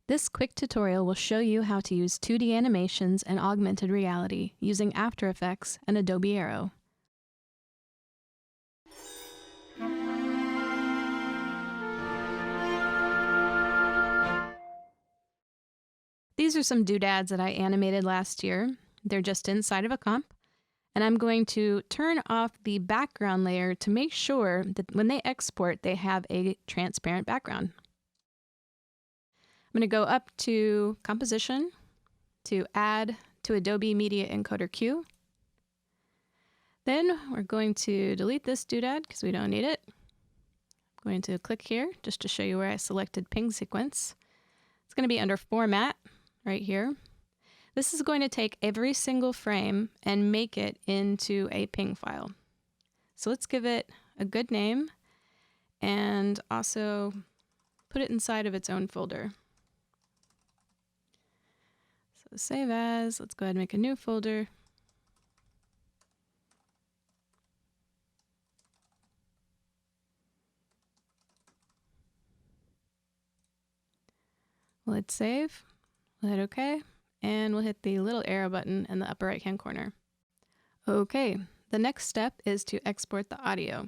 This quick tutorial will show you how to use 2D animations and augmented reality using After Effects and Adobe Aero. These are some doodads that I animated last year. They're just inside of a comp. And I'm going to turn off the background layer to make sure that when they export, they have a transparent background. I'm going to go up to Composition, to Add to Adobe Media Encoder Queue. Then we're going to delete this doodad because we don't need it. I'm going to click here just to show you where I selected PNG Sequence. It's going to be under Format right here. This is going to take every single frame and make it into a PNG file. So let's give it a good name and also put it inside of its own folder. So save as, let's go ahead and make a new folder. We'll hit save, we'll hit OK, and we'll hit the little arrow button in the upper right hand corner. Okay, the next step is to export the audio.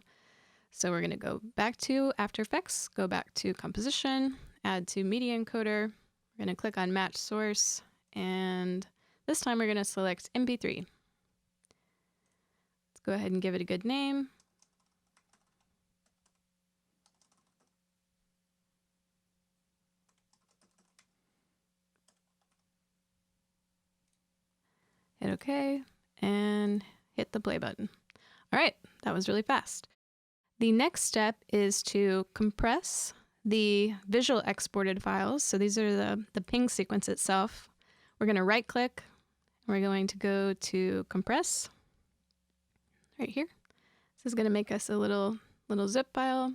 So we're going to go back to After Effects, go back to Composition, add to Media Encoder. We're going to click on Match Source, and this time we're going to select MP3. Let's go ahead and give it a good name. Hit OK, and hit the play button. All right, that was really fast. The next step is to compress the visual exported files. So these are the PNG sequence itself. We're going to right click. We're going to go to Compress right here. This is going to make us a little zip file.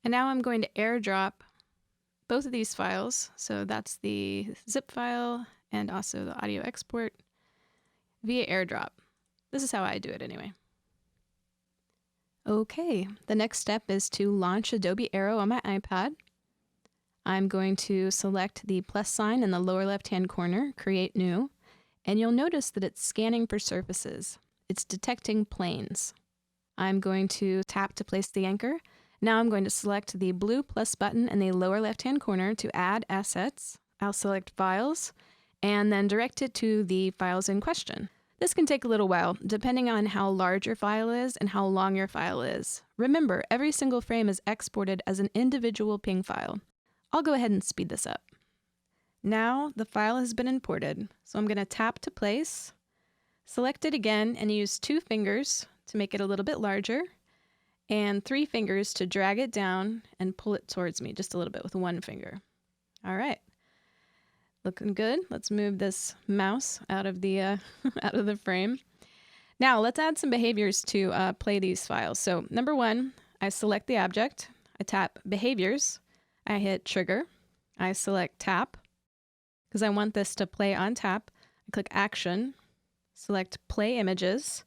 And now I'm going to airdrop both of these files. So that's the zip file and also the audio export via airdrop. This is how I do it anyway. Okay, the next step is to launch Adobe Aero on my iPad. I'm going to select the plus sign in the lower left-hand corner, Create New, and you'll notice that it's scanning for surfaces. It's detecting planes. I'm going to tap to place the anchor. Now I'm going to select the blue plus button in the lower left-hand corner to add assets. I'll select Files, and then direct it to the files in question. This can take a little while, depending on how large your file is and how long your file is. Remember, every single frame is exported as an individual PNG file. I'll go ahead and speed this up. Now the file has been imported, so I'm going to tap to place, select it again, and use 2 fingers to make it a little bit larger, and 3 fingers to drag it down and pull it towards me just a little bit with 1 finger. All right. Looking good. Let's move this mouse out of the out of the frame. Now let's add some behaviors to play these files. So number 1, I select the object. I tap Behaviors. I hit Trigger. I select Tap because I want this to play on tap. I click Action, select Play Images,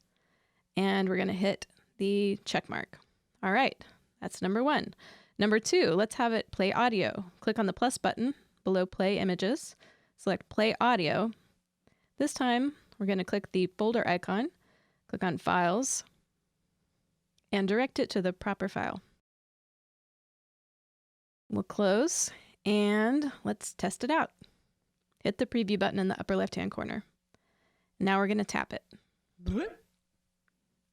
and we're going to hit the check mark. All right, that's number 1. Number 2, let's have it play audio. Click on the plus button below Play Images, select Play Audio. This time, we're going to click the folder icon, click on Files, and direct it to the proper file. We'll close, and let's test it out. Hit the preview button in the upper left-hand corner. Now we're going to tap it. Look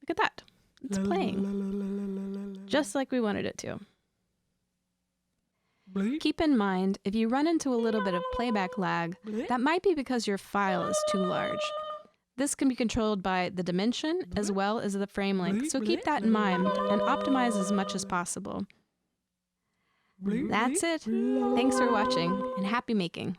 at that. It's playing, just like we wanted it to. Keep in mind, if you run into a little bit of playback lag, that might be because your file is too large. This can be controlled by the dimension as well as the frame length, so keep that in mind and optimize as much as possible. That's it. Thanks for watching and happy making.